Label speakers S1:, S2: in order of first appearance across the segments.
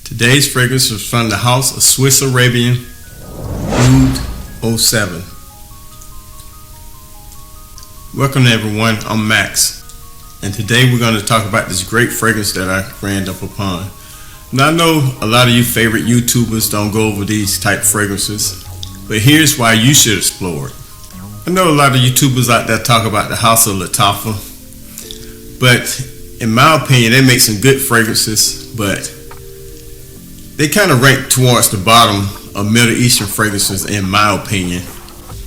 S1: Today's fragrance is from the house of Swiss Arabian Oud 07. Welcome everyone, I'm Max, and today we're going to talk about this great fragrance that I ran up upon. Now I know a lot of you favorite YouTubers don't go over these type fragrances, but here's why you should explore it. I know a lot of YouTubers out there talk about the house of Latafa, but in my opinion they make some good fragrances, but they kind of rank towards the bottom of Middle Eastern fragrances in my opinion.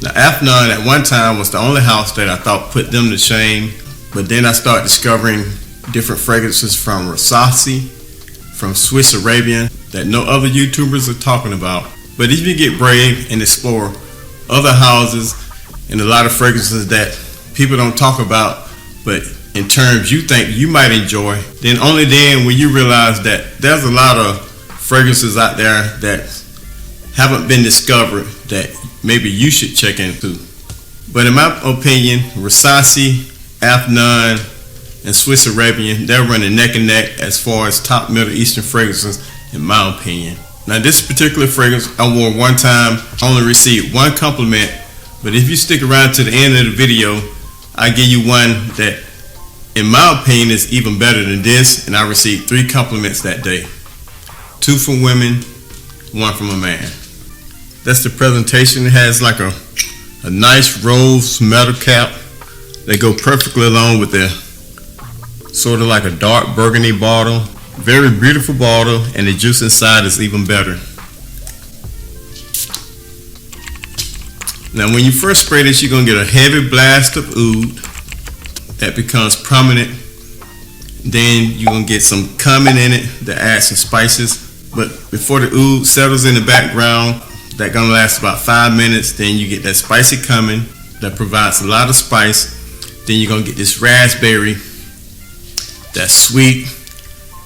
S1: Now Afnan at one time was the only house that I thought put them to shame, but then I started discovering different fragrances from Rasasi, from Swiss Arabian, that no other YouTubers are talking about. But if you get brave and explore other houses and a lot of fragrances that people don't talk about, but in terms you think you might enjoy, then only then will you realize that there's a lot of fragrances out there that haven't been discovered that maybe you should check into. But in my opinion, Rasasi, Afnan, and Swiss Arabian, they're running neck and neck as far as top Middle Eastern fragrances in my opinion. Now this particular fragrance I wore one time, I only received one compliment, but if you stick around to the end of the video, I give you one that in my opinion is even better than this, and I received 3 compliments that day. 2 from women, 1 from a man. That's the presentation. It has like a nice rose metal cap. They go perfectly along with the sort of like a dark burgundy bottle. Very beautiful bottle, and the juice inside is even better. Now when you first spray this, you're going to get a heavy blast of oud that becomes prominent. Then you're going to get some cumin in it that adds some spices. But before the oud settles in the background, that's going to last about 5 minutes. Then you get that spicy cumin that provides a lot of spice. Then you're going to get this raspberry that's sweet,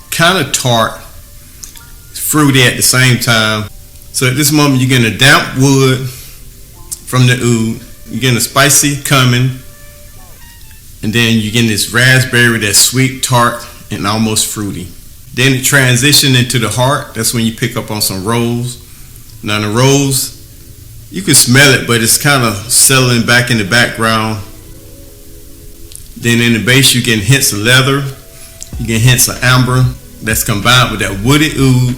S1: kind of tart, fruity at the same time. So at this moment you're getting a damp wood from the oud, you're getting a spicy cumin, and then you're getting this raspberry that's sweet, tart, and almost fruity. Then it transitions into the heart. That's when you pick up on some rose. Now the rose, you can smell it, but it's kind of settling back in the background. Then in the base you get hints of leather, you get hints of amber that's combined with that woody oud,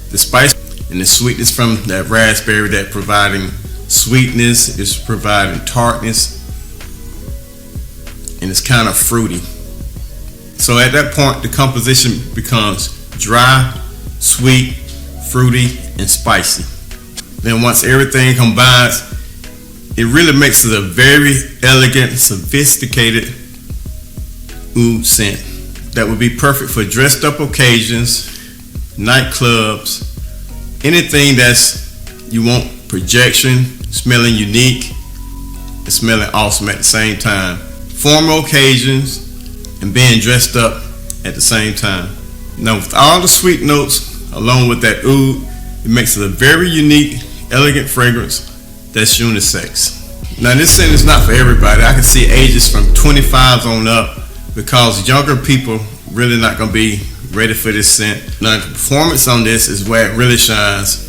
S1: the spice and the sweetness from that raspberry that providing sweetness, it's providing tartness, and it's kind of fruity. So at that point the composition becomes dry, sweet, fruity, and spicy. Then once everything combines, it really makes it a very elegant, sophisticated oud scent that would be perfect for dressed up occasions, nightclubs, anything that's you want projection, smelling unique, and smelling awesome at the same time. Formal occasions and being dressed up at the same time. Now with all the sweet notes along with that oud, it makes it a very unique, elegant fragrance that's unisex. Now this scent is not for everybody. I can see ages from 25s on up, because younger people really not going to be ready for this scent. Now the performance on this is where it really shines.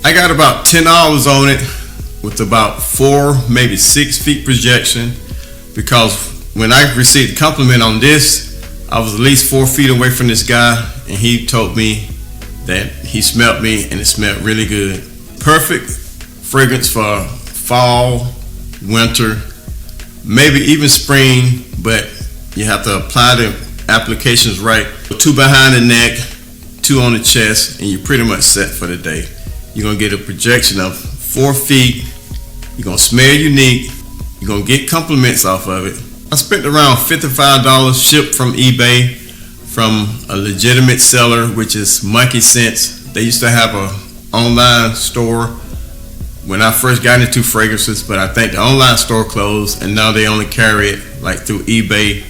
S1: I got about 10 hours on it with about 4, maybe 6 feet projection, because when I received a compliment on this, I was at least 4 feet away from this guy, and he told me that he smelled me and it smelled really good. Perfect fragrance for fall, winter, maybe even spring, but you have to apply the applications right. 2 behind the neck, 2 on the chest, and you're pretty much set for the day. You're going to get a projection of 4 feet. You're going to smell unique. You're going to get compliments off of it. I spent around $55 shipped from eBay from a legitimate seller, which is Monkey Scents. They used to have an online store when I first got into fragrances, but I think the online store closed and now they only carry it like through eBay.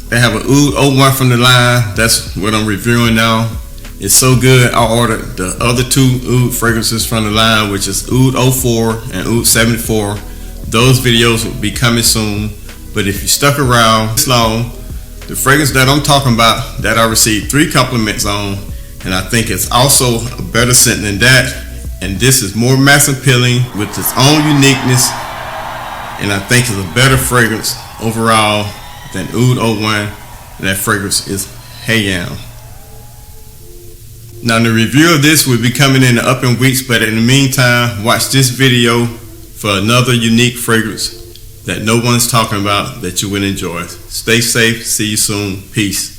S1: They have an Oud 01 from the line. That's what I'm reviewing now. It's so good, I ordered the other 2 Oud fragrances from the line, which is Oud 04 and Oud 74. Those videos will be coming soon, but if you stuck around this long, the fragrance that I'm talking about that I received 3 compliments on and I think it's also a better scent than that. And this is more mass appealing with its own uniqueness, and I think it's a better fragrance overall than Oud 01, and that fragrance is Hayam. Now the review of this will be coming in the upcoming weeks, but in the meantime, watch this video for another unique fragrance that no one's talking about that you will enjoy. Stay safe. See you soon. Peace.